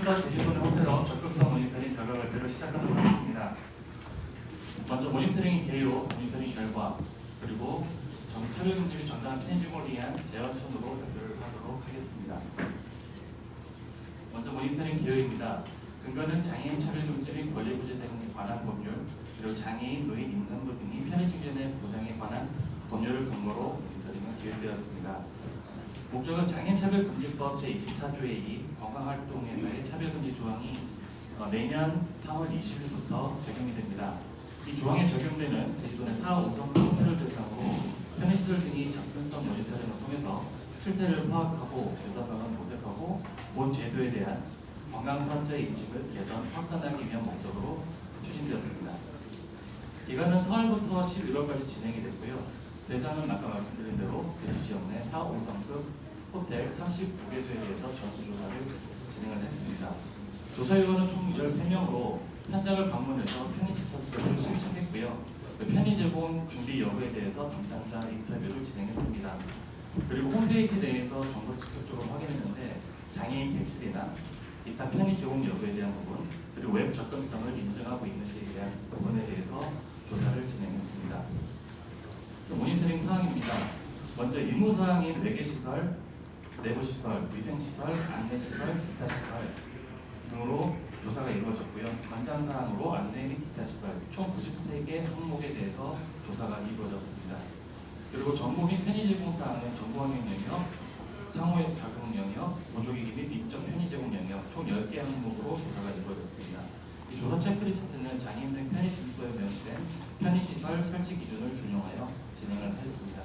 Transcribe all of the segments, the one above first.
지금부터 제주도내 호텔업 적극성 모니터링 결과 발표를 시작하도록 하겠습니다. 먼저 모니터링 개요, 모니터링 결과, 그리고 촬영 금지 전담 편집을 위한 제어 순으로 발표를 하도록 하겠습니다. 먼저 모니터링 개요입니다. 근거는 장애인 차별 금지 및 권리 부재 등에 관한 법률, 그리고 장애인, 노인, 임산부 등이 편의증진의 보장에 관한 법률을 근거로 모니터링은 기획되었습니다. 목적은 장애인차별금지법 제24조의 2 건강활동에서의 차별금지 조항이 내년 3월 20일부터 적용이 됩니다. 이 조항에 적용되는 제주도내 4, 5성 호텔을 대상으로 편의시설 등이 접근성 모니터링을 통해서 실태를 파악하고 개선방안 모색하고 본 제도에 대한 관광사업자의 인식을 개선, 확산하기 위한 목적으로 추진되었습니다. 기간은 4월부터 11월까지 진행이 됐고요. 대상은 아까 말씀드린 대로 제주 지역 내 4, 5성급 호텔 39개소에 대해서 전수조사를 진행을 했습니다. 조사위원은 총 13명으로 현장을 방문해서 편의시설들을 실측했고요. 편의 제공 준비 여부에 대해서 담당자 인터뷰를 진행했습니다. 그리고 홈페이지 내에서 정보를 직접적으로 확인했는데 장애인 객실이나 기타 편의 제공 여부에 대한 부분, 그리고 웹 접근성을 인증하고 있는지에 대한 부분에 대해서 조사를 진행했습니다. 모니터링 사항입니다. 먼저 의무사항인 외계시설, 내부시설, 위생시설, 안내시설, 기타시설 등으로 조사가 이루어졌고요. 관장사항으로 안내 및 기타시설 총 93개 항목에 대해서 조사가 이루어졌습니다. 그리고 정보 및 편의 제공 사항은 정보환경 영역, 상호의 작용 영역, 보조기기 및 인적 편의 제공 영역 총 10개 항목으로 조사가 이루어졌습니다. 이 조사 체크리스트는 장애인 등 편의시설에 명시된 편의시설 설치 기준을 준용하여 진행을 했습니다.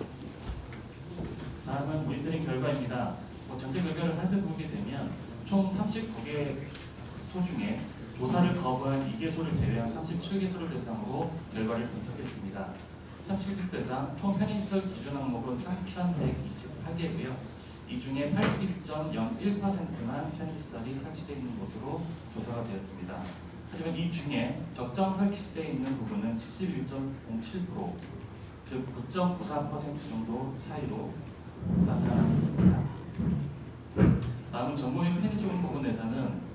다음은 모니터링 결과입니다. 전체 결과를 살펴보게 되면 총 39개 소 중에 조사를 거부한 2개소를 제외한 37개소를 대상으로 결과를 분석했습니다. 37개 대상 총 편의시설 기준 항목은 3,128개고요. 이 중에 80.01%만 편의시설이 설치되어 있는 것으로 조사가 되었습니다. 하지만 이 중에 적정 설치되어 있는 부분은 71.07%, 즉 9.94% 정도 차이로 나타났습니다. 다음은 정보 및 편의 제공 부분에서는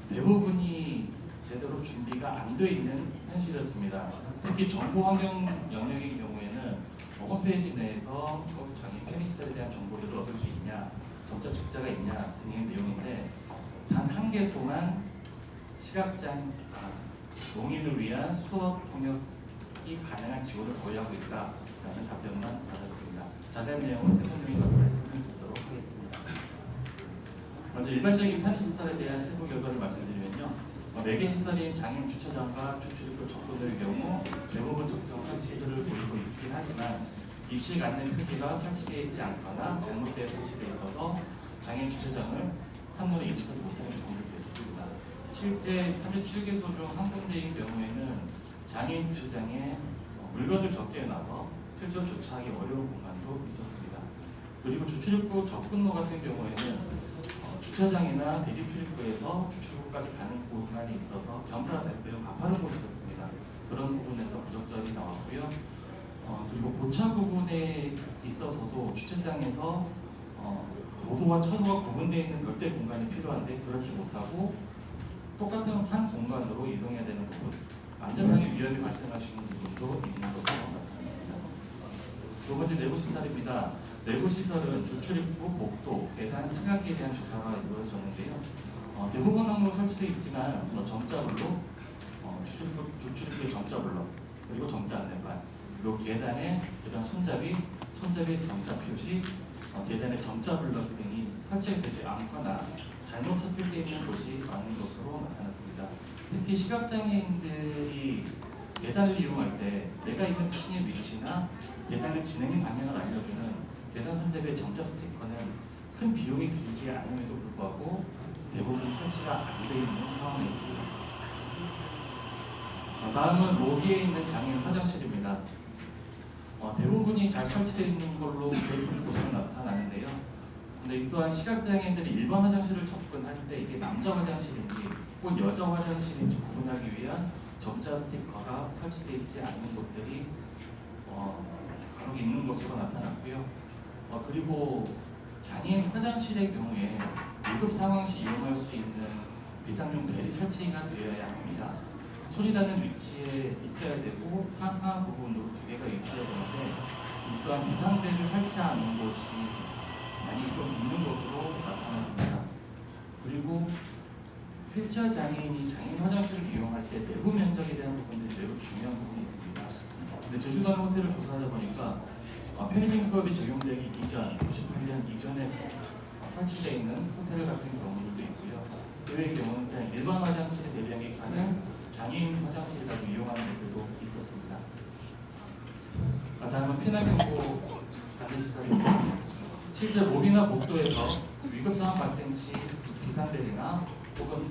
대부분이 제대로 준비가 안 되어 있는 현실이었습니다. 특히 정보 환경 영역의 경우에는 홈페이지 내에서 장애인 편의시설에 대한 정보를 얻을 수 있냐, 점자 책자가 있냐 등의 내용인데 단 한 개소만 농인을 위한 수업 통역이 가능한 지원을 보유하고 있다라는 답변만 받았습니다. 자세한 내용은 세분명히 가서 말씀을 드리도록 하겠습니다. 먼저 일반적인 편의시설에 대한 세부 결과를 말씀드리면요. 매개시설인 장애인 주차장과 주출입구 접근의 경우 대부분 적정 설치들을 보이고 있긴 하지만 입식 안내 표기가 설치되어 있지 않거나 잘못되어 설치되어 있어서 장애인 주차장을 한눈에 인식하지 못하는 경우가 있었습니다. 실제 37개소 중 한 군데인 경우에는 장애인 주차장에 물건을 적재해놔서 실제로 주차하기 어려운 공간도 있었습니다. 그리고 주출입구 접근로 같은 경우에는 주차장이나 대지 출입구에서 주출구까지 가는 공간이 있어서 경사가 매우 가파른 곳이 있었습니다. 그런 부분에서 부적절이 나왔고요. 그리고 보차 부분에 있어서도 주차장에서 도로와 차로가 구분되어 있는 별도의 공간이 필요한데 그렇지 못하고 똑같은 한 공간으로 이동해야 되는 부분, 안전상의 위험이 발생할 수 있는 부분도 있는 것으로 나타났습니다. 두 번째 내부시설입니다. 내부시설은 주출입구, 복도, 계단, 승합기에 대한 조사가 이루어졌는데요. 대부분 항목 설치되어 있지만 점자블록, 주출입구의 점자블록, 그리고 점자 안내판, 그리고 계단에 손잡이, 손잡이의 점자 표시, 계단의 점자블록 등이 설치되지 않거나 잘못 설치되어 있는 곳이 많은 것으로 나타났습니다. 특히 시각장애인들이 계단을 이용할 때 내가 있는 층의 위치나 계단의 진행 방향을 알려주는 계단 손잡이의 점자 스티커는 큰 비용이 들지 않음에도 불구하고 대부분 설치가 안 되어 있는 상황이 있습니다. 다음은 로비에 있는 장애인 화장실입니다. 대부분이 잘 설치되어 있는 걸로 보이는 곳으로 나타나는데요. 근데 이 또한 시각장애인들이 일반 화장실을 접근할 때 이게 남자 화장실인지 혹은 여자 화장실인지 구분하기 위한 점자 스티커가 설치되어 있지 않은 곳들이 간혹 있는 것으로 나타났고요. 그리고 장애인 화장실의 경우에 위급 상황 시 이용할 수 있는 비상용 벨이 설치가 되어야 합니다. 소리 나는 위치에 있어야 되고 상하 부분으로 두 개가 위치해야 되는데 이 또한 비상벨을 설치하는 곳이 많이 좀 있는 것으로 나타났습니다. 그리고 휠체어 장애인이 장애인 화장실을 이용할 때 내부 면적에 대한 부분들이 매우 중요한 부분이 있습니다. 근데 제주도 호텔을 조사하다 보니까 편의점법이 적용되기 이전, 98년 이전에 설치되어 있는 호텔 같은 경우들도 있고요. 그의 경우는 그냥 일반 화장실에 대비하기까지는 장애인 화장실이라고 이용하는 데도 있었습니다. 다음은 피난경보 안내시설입니다. 실제 로비나 복도에서 위급 상황 발생 시 비상벨이나 혹은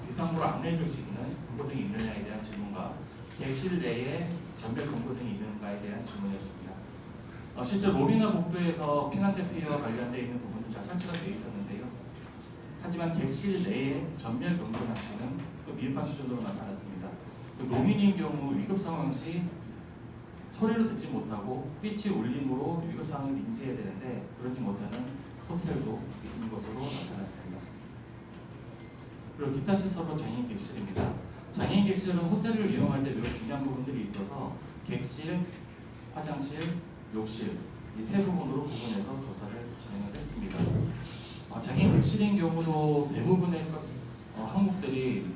비상구를 안내해 줄 수 있는 금고 등이 있느냐에 대한 질문과 객실 내에 전멸 금고 등이 있는가에 대한 질문이었습니다. 실제 로비나 복도에서 피난 대피와 관련되어 있는 부분도 잘 설치가 되어 있었는데요. 하지만 객실 내에 전멸 금고 장치는 또 미흡한 수준으로 나타났습니다. 노인인 경우 위급 상황 시 소리로 듣지 못하고 빛이 울림으로 위급 상황을 인지해야 되는데 그러지 못하는 호텔도 있는 것으로 나타났습니다. 그리고 기타 시설로 장애인 객실입니다. 장애인 객실은 호텔을 이용할 때 매우 중요한 부분들이 있어서 객실, 화장실, 욕실 이 세 부분으로 구분해서 조사를 진행을 했습니다. 장애인 객실인 경우도 대부분의 항목들이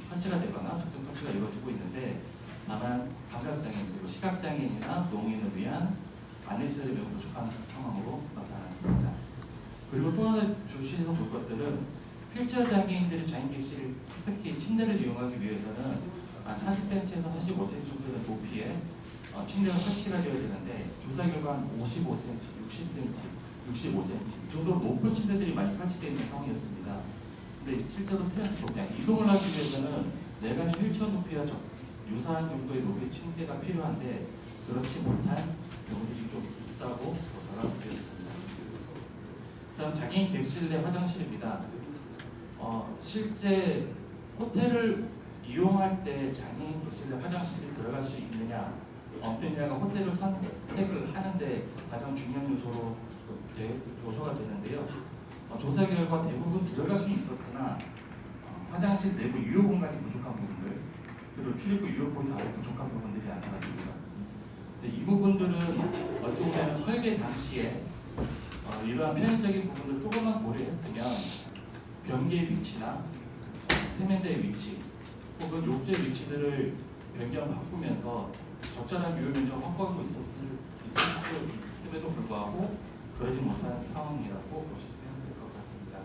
설치가 되거나 적정 설치가 이루어지고 있는데 다만 감각장애인 그리고 시각장애인이나 노인을 위한 안내시설이 매우 부족한 상황으로 나타났습니다. 그리고 또 하나 주시해서 볼 것들은 휠체어 장애인들이 장애인 객실 특히 침대를 이용하기 위해서는 한 40cm에서 45cm 정도의 높이에 침대가 설치가 되어야 되는데 조사 결과 한 55cm, 60cm, 65cm 이 정도로 높은 침대들이 많이 설치되어 있는 상황이었습니다. 근데 실제로 트랜스포트 그냥 이동을 하기 위해서는 내관의 휠체어 높이와 유사한 정도의 높이의 침대가 필요한데 그렇지 못한 경우들이 좀 있다고 조사가 되었습니다. 다음 장애인 객실 내 화장실입니다. 실제 호텔을 이용할 때 장애인 객실 내 화장실에 들어갈 수 있느냐 없느냐가 호텔을 선택을 하는데 가장 중요한 요소로 조소가 되는데요. 조사 결과 대부분 들어갈 수 있었으나 화장실 내부 유효 공간이 부족한 부분들 그리고 출입구 유효폭이 다소 부족한 부분들이 나타났습니다. 근데 이 부분들은 어찌 보면 설계 당시에 이러한 편의적인 부분을 조금만 고려했으면 변기의 위치나 세면대의 위치 혹은 욕조의 위치들을 변경 바꾸면서 적절한 유효 면적을 확보하고 있음에도 불구하고 그러지 못한 상황이라고 보시면 될 것 같습니다.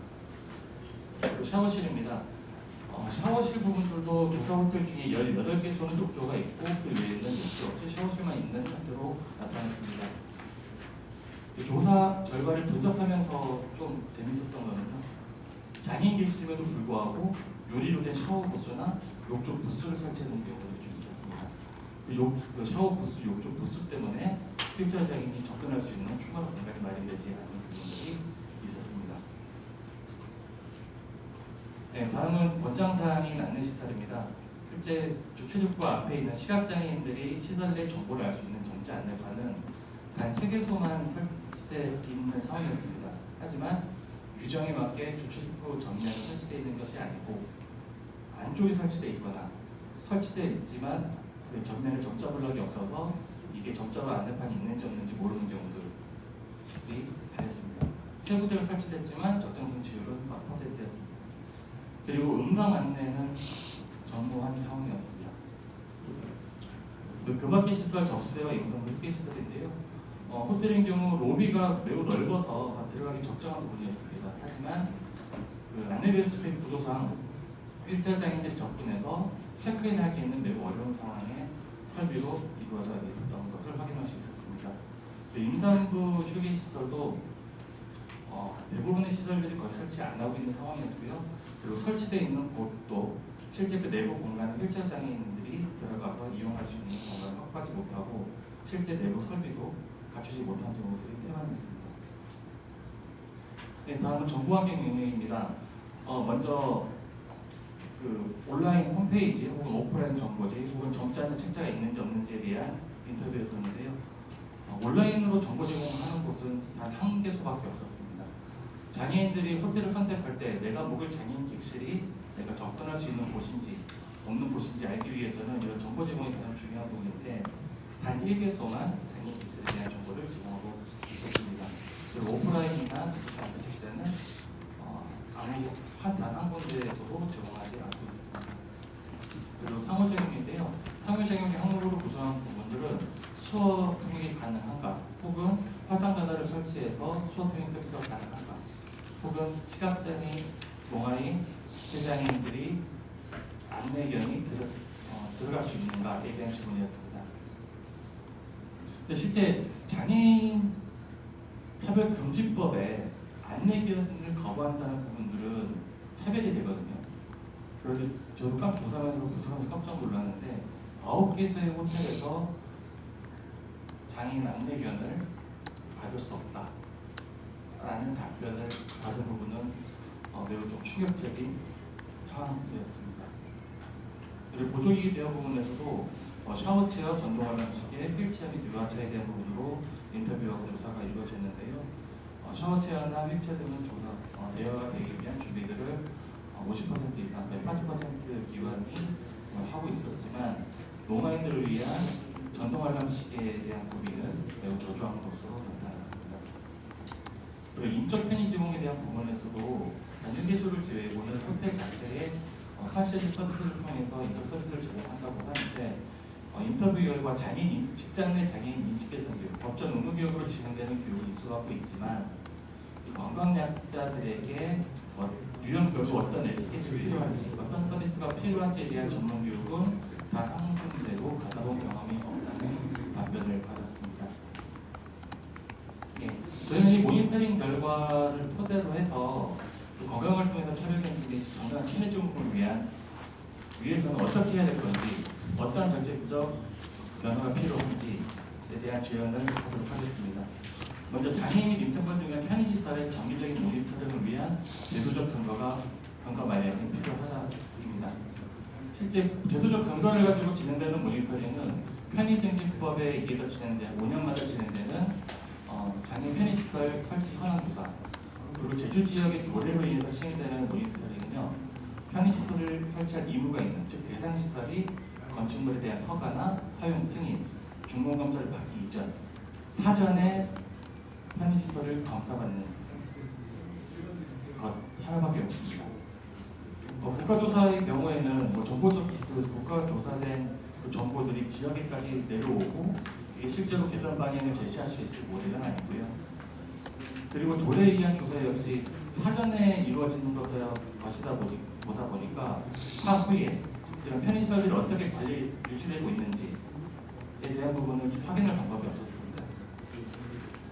그리고 샤워실입니다. 샤워실 부분들도 조사 호텔 중에 18개소는 욕조가 있고 그 외에는 욕조 없이 샤워실만 있는 형태로 나타났습니다. 조사 결과를 분석하면서 좀 재밌었던 거는요. 장애인 객실임에도 불구하고 유리로 된 샤워 부스나 욕조 부스를 설치하는 경우들이 좀 있었습니다. 그 샤워 부스, 욕조 부스 때문에 휠체어 장애인이 접근할 수 있는 추가 공간이 마련되지 않은 부분들이 있었습니다. 네, 다음은 권장사항인 안내시설입니다. 실제 주출입구 앞에 있는 시각장애인들이 시설 내 정보를 알 수 있는 정자 안내판은 단 3개소만 설치되어 있는 상황이었습니다. 하지만 규정에 맞게 주출입구 전면에 설치되어 있는 것이 아니고 안쪽에 설치되어 있거나 설치되어 있지만 그 전면에 점자 블럭이 없어서 이게 점자와 안내판이 있는지 없는지 모르는 경우들이 다였습니다. 세 구대가 설치됐지만 적정 성취율은 0%였습니다. 그리고 음성 안내는 전무한 상황이었습니다. 그 밖의 시설 접수대와 임상부 흡기 시설인데요. 호텔인 경우 로비가 매우 넓어서 들어가기 적정한 부분이었습니다. 하지만 그 안내벨 스펙 구조상 휠체어 장애인들이 접근해서 체크인하기에는 매우 어려운 상황에 설비로 이루어져 있던 것을 확인할 수 있었습니다. 임산부 휴게 시설도 대부분의 시설들이 거의 설치 안 하고 있는 상황이었고요. 그리고 설치되어 있는 곳도 실제 그 내부 공간을 휠체어 장애인들이 들어가서 이용할 수 있는 공간을 확보하지 못하고 실제 내부 설비도 갖추지 못한 경우들이 태반했습니다. 네, 다음은 정보환경 영역입니다. 먼저 그 온라인 홈페이지 혹은 오프라인 정보지 혹은 점자나 책자가 있는지 없는지에 대한 인터뷰였었는데요. 온라인으로 정보 제공하는 곳은 단 1개소밖에 없었습니다. 장애인들이 호텔을 선택할 때 내가 묵을 장애인 객실이 내가 접근할 수 있는 곳인지 없는 곳인지 알기 위해서는 이런 정보 제공이 가장 중요한 부분인데 단 1개소만 장애인 객실에 대한 정보를 제공하고 있었습니다. 그리고 오프라인이나 디지털 책자는 단 한 군데에서도 제공하지 않고 있습니다. 그리고 상호작용인데요. 상호작용의 항목으로 구성한 부분들은 수어 통역이 가능한가, 혹은 화상 단어를 설치해서 수어 통역 서비스가 가능한가, 혹은 시각장애인, 동아인, 지체장애인들이 안내견이 들어갈 수 있는가에 대한 질문이었습니다. 근데 실제 장애인 차별금지법에 안내견을 거부한다는 부분들은 차별이 되거든요. 그래서 저도 조사하면서 부서하면서 깜짝 놀랐는데 9개소의 호텔에서 장애인 안내견을 받을 수 없다라는 답변을 받은 부분은 매우 좀 충격적인 상황이었습니다. 그리고 보조기기 대응 부분에서도 샤워체어, 전동관람식의 휠체어 및 유아차에 대한 부분으로 인터뷰하고 조사가 이루어졌는데요. 샤워체어나 휠체어 등은 대여가 되기 위한 준비들을 50% 이상, 80% 기관이 하고 있었지만 농아인들을 위한 전동관람식에 대한 구비는 매우 저조한 것으로 나타났습니다. 그리고 인적 편의 제공에 대한 부분에서도 단 1개소를 제외고는 호텔 자체에 컨시어지 서비스를 통해서 인적 서비스를 제공한다고 하는데 인터뷰 결과 직장 내 장애인 인식 개선 교육, 법전 의무 교육으로 진행되는 교육을 이수하고 있지만 관광약자들에게 유형 별로 어떤 에티켓이 필요한지, 어떤 서비스가 필요한지에 대한 전문 교육은 단 한 군데도 받아본 경험이 없다는 답변을 받았습니다. 예, 저희는 이 모니터링 결과를 토대로 해서 건강을 통해서 차별경쟁 정당한 피해 제공을 위해서는 어떻게 해야 될 건지, 어떤 정책적 변화가 필요한지에 대한 제안을 하도록 하겠습니다. 먼저 장애인 및 임산부 등의 편의시설의 정기적인 모니터링을 위한 제도적 근거 마련이 필요하다입니다. 실제 제도적 근거를 가지고 진행되는 모니터링은 편의증진법에 의해서 5년마다 진행되는 장애인 편의시설 설치 현황 조사, 그리고 제주 지역의 조례로 인해서 시행되는 모니터링은요, 편의시설을 설치할 의무가 있는, 즉 대상시설이 건축물에 대한 허가나 사용 승인, 중공검사를 받기 이전, 사전에 편의시설을 검사받는 것 하나밖에 없습니다. 국가조사의 경우에는 국가조사된 정보들이 지역에까지 내려오고 이게 실제로 개선 방향을 제시할 수 있을 모델은 아니고요. 그리고 조례에 의한 조사 역시 사전에 이루어지는 것이다 보다 보니까 사후에 이런 편의시설들이 어떻게 유지되고 있는지에 대한 부분을 확인할 방법이 없었습니다.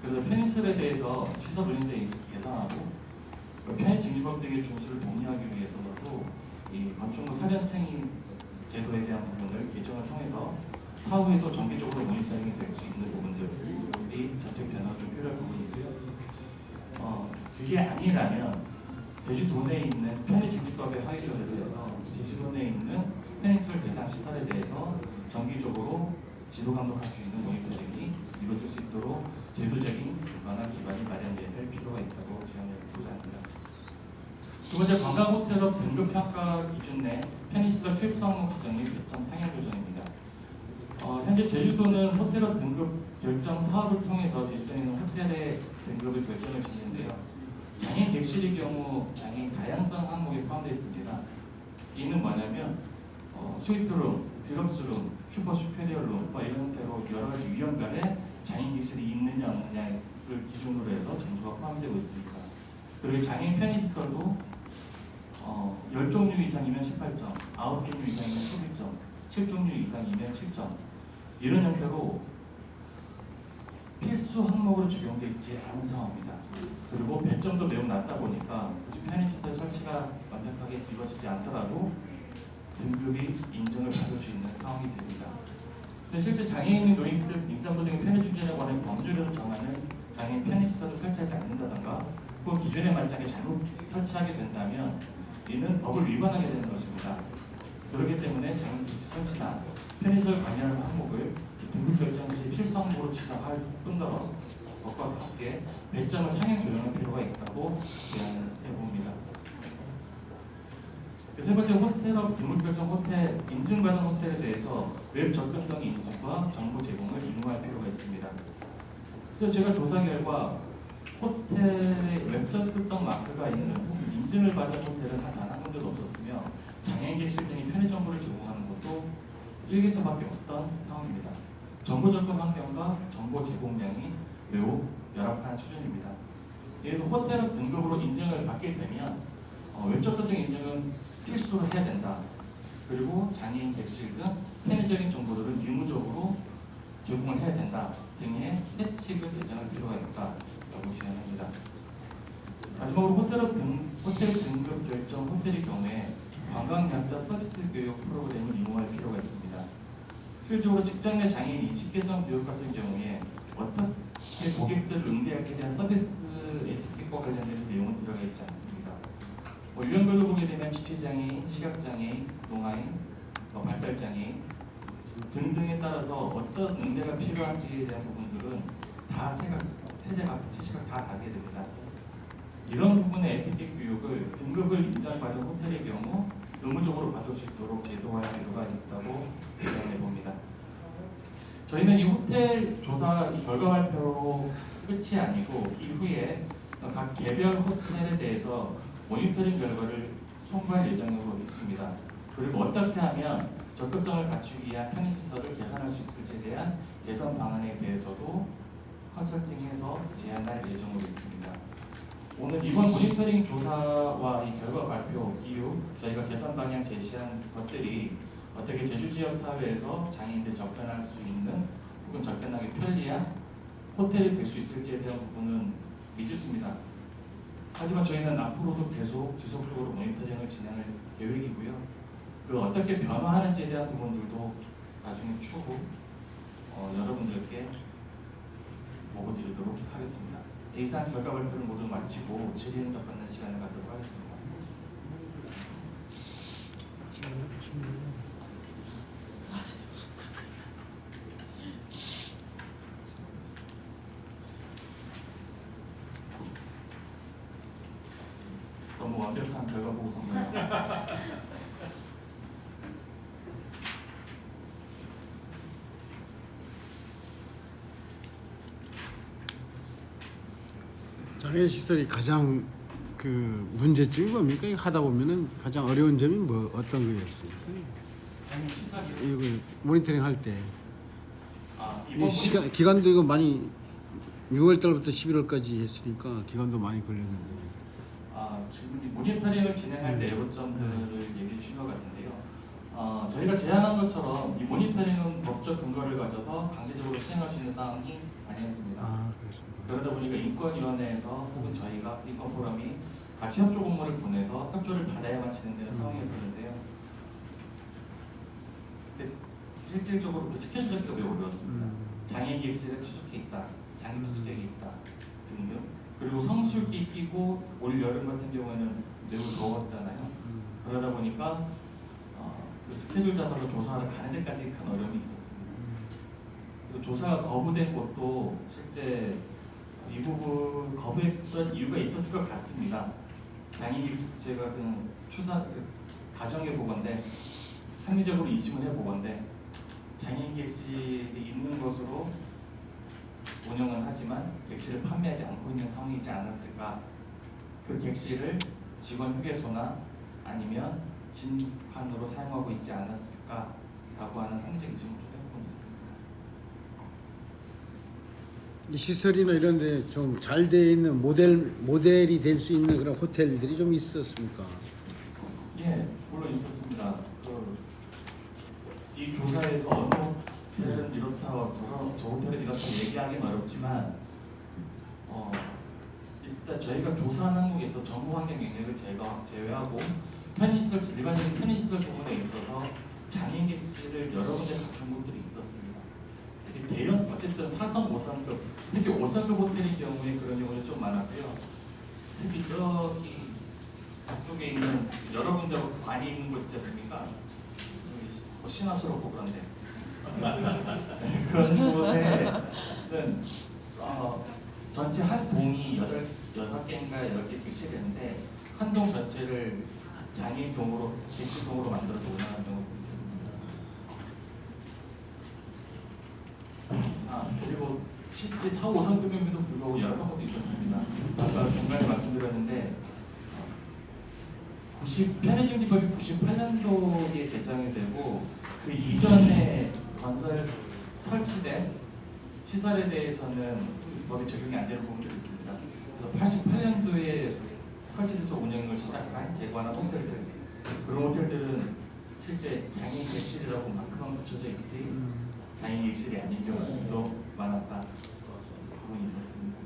그래서 편의시설에 대해서 시설 운영자 인식 개선하고 편의증진법 등의 준수를 독려하기 위해서도 이 건축물 사전 승인 제도에 대한 부분을 개정을 통해서 사후에도 정기적으로 모니터링이 될 수 있는 부분들이 정책 변화가 좀 필요할 부분이고요. 그게 아니라면 제주도 내에 있는 편의증진법의 하위조례로 해서 제주도 내에 있는 편의시설 대상 시설에 대해서 정기적으로 지도 감독할 수 있는 모니터링이 이루어질 수 있도록 제도적인 균관한 기반이 마련될 필요가 있다고 제안해보고자 합니다. 두 번째, 관광호텔업 등급평가 기준 내 편의시설 필수 항목 지정 및 배정 상향 조정입니다. 현재 제주도는 호텔업 등급 결정 사업을 통해서 제주도에 있는 호텔의 등급을 결정을 짓는데요. 장애인 객실의 경우 장애인 다양성 항목에 포함되어 있습니다. 이는 뭐냐면 스위트룸, 디럭스룸, 슈퍼 슈페리어룸 이런 형태로 여러 가지 유형별의 장애인 객실이 있느냐 없느냐를 기준으로 해서 점수가 포함되고 있습니다. 그리고 장애인 편의시설도 10종류 이상이면 18점, 9종류 이상이면 11점, 7종류 이상이면 7점 이런 형태로 필수 항목으로 적용되어 있지 않은 상황입니다. 그리고 배점도 매우 낮다 보니까 굳이 편의시설 설치가 완벽하게 이루어지지 않더라도 등급이 인정을 받을 수 있는 상황이 됩니다. 근데 실제 장애인 및 노인들, 임산부 등의 편의증진에 관한 법률에서 정하는 장애인 편의시설을 설치하지 않는다던가 혹은 기준에 맞지 않게 잘못 설치하게 된다면 이는 법을 위반하게 되는 것입니다. 그렇기 때문에 장애인 기지 설치나 편의시설 관련 항목을 등급 결정 시 필수 항목으로 지정할 뿐더러 것과 함께 배점을 상향 조정할 필요가 있다고 제안해 봅니다. 세 번째, 호텔업 등록 결정 호텔 인증받은 호텔에 대해서 웹 접근성 인증과 정보 제공을 의무화할 필요가 있습니다. 그래서 제가 조사 결과 호텔의 웹 접근성 마크가 있는 인증을 받은 호텔은 단 한 군데도 없었으며 장애인 객실 등이 편의 정보를 제공하는 것도 1개소밖에 없던 상황입니다. 정보 접근 환경과 정보 제공량이 매우 열악한 수준입니다. 그래서 호텔업 등급으로 인증을 받게 되면 웹 접근성 인증은 필수로 해야 된다. 그리고 장애인 객실 등 편의적인 정보들은 의무적으로 제공을 해야 된다 등의 세칙을 제정할 필요가 있다라고 제안합니다. 마지막으로 호텔업 등급 결정 호텔의 경우에 관광약자 서비스 교육 프로그램을 의무화할 필요가 있습니다. 실질적으로 직장 내 장애인 인식 개선 교육 같은 경우에 어떻게 고객들을 응대할지에 대한 서비스 에티켓과 관련된 내용은 들어가 있지 않습니다. 유형별로 보게 되면 지체장애인, 시각장애인, 농아인, 발달장애인 등등에 따라서 어떤 응대가 필요한지에 대한 부분들은 다 세제가 지시가 다 다르게 됩니다. 이런 부분의 에티켓 교육을 등급을 인정받은 호텔의 경우 의무적으로 받을 수 있도록 제도화할 필요가 있다고 제안해 봅니다. 저희는 이 호텔 조사 이 결과 발표로 끝이 아니고 이후에 각 개별 호텔에 대해서 모니터링 결과를 송부할 예정으로 있습니다. 그리고 어떻게 하면 접근성을 갖추기 위한 편의시설을 개선할 수 있을지에 대한 개선 방안에 대해서도 컨설팅해서 제안할 예정으로 있습니다. 오늘 이번 모니터링 조사와 이 결과 발표 이후 저희가 개선 방향 제시한 것들이 어떻게 제주 지역 사회에서 장애인들이 접근할 수 있는 혹은 접근하기 편리한 호텔이 될 수 있을지에 대한 부분은 미지수입니다. 하지만 저희는 앞으로도 계속 지속적으로 모니터링을 진행할 계획이고요. 그 어떻게 변화하는지에 대한 부분들도 나중에 추후 여러분들께 보고 드리도록 하겠습니다. 이상 결과 발표를 모두 마치고 질의응답 받는 시간을 갖도록 하겠습니다. 너무 완벽한 결과 보고서인가요? 장애인 시설이 가장 그 문제점이 뭡니까? 이거 하다 보면은 가장 어려운 점이 뭐 어떤 거였습니까? 장애인 시설이요? 이거 모니터링 할 때 이번 시간 기간도 이거 많이 6월 달부터 11월까지 했으니까 기간도 많이 걸렸는데. 질문이 모니터링을 진행할 때 애로점들을 얘기해 주신 것 같은데요. 저희가 제안한 것처럼 이 모니터링은 법적 근거를 가져서 강제적으로 수행할 수 있는 사항이 아니었습니다. 그렇습니다. 그러다 보니까 인권위원회에서 혹은 저희가 인권포럼이 같이 협조 공문을 보내서 협조를 받아야만 진행되는 상황이었었는데요. 근데 실질적으로 그 스케줄 잡기가 매우 어려웠습니다. 장애인 객실에 투숙해 있다, 장기 투숙객이 있다 등등. 그리고 성수기 끼고 올 여름 같은 경우에는 매우 더웠잖아요. 그러다 보니까 그 스케줄 잡아서 조사하러 가는 데까지 큰 어려움이 있었습니다. 그리고 조사가 거부된 곳도 실제 이 부분 거부했던 이유가 있었을 것 같습니다. 장애인 객실 제가 그냥 가정해 보건데 합리적으로 이심을 해 보건데 장애인 객실이 있는 것으로 운영은 하지만 객실을 판매하지 않고 있는 상황이지 않았을까? 그 객실을 직원 휴게소나 아니면 진판으로 사용하고 있지 않았을까라고 하는 합리적 의심을 좀 해보고 있습니다. 이 시설이나 이런데 좀 잘 돼 있는 모델이 될 수 있는 그런 호텔들이 좀 있었습니까? 예, 물론 있었습니다. 이 조사에서 어느 호텔은 이렇다, 저 호텔은 이렇다 얘기하기는 어렵지만 일단 저희가 조사한 항목에서 정보환경 영역을 제외하고 편의시설, 일반적인 편의시설 부분에 있어서 장애인 객실을 여러 군데 갖춘 곳들이 있었습니다. 특히 대형, 어쨌든 4성, 5성급, 특히 5성급 호텔의 경우에 그런 경우는 좀 많았고요. 특히 저기 앞쪽에 있는 여러 군데 관이 있는 곳 있지 않습니까? 신화스럽고 그런데 그런 곳에는 전체 한 동이 6개인가 10개 객실이 있는데 한 동 전체를 장애인 동으로 객실 동으로 만들어서 운영하는 경우도 있었습니다. 그리고 실제 4, 5성급임에도 불구하고 여러 경우도 있었습니다. 아까 중간에 말씀드렸는데 편의점집법이 98년도에 개정이 되고 그 이전에 건설 설치된 시설에 대해서는 법이 적용이 안 되는 부분들이 있습니다. 그래서 88년도에 설치돼서 운영을 시작한 개관한 호텔들, 그런 호텔들은 실제 장애인 객실이라고 마크만 붙여져 있지 장애인 객실이 아닌 경우도 많았다 부분이 있었습니다.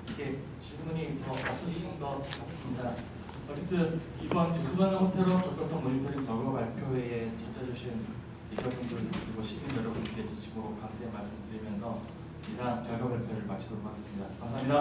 이게 질문이 더 없으신 것 같습니다. 어쨌든 이번 주수관의 호텔업 접근성 모니터링 결과 발표회에 찾아주신 기자분들 그리고 시민 여러분께 진심으로 감사의 말씀드리면서 이상 결과 발표를 마치도록 하겠습니다. 감사합니다.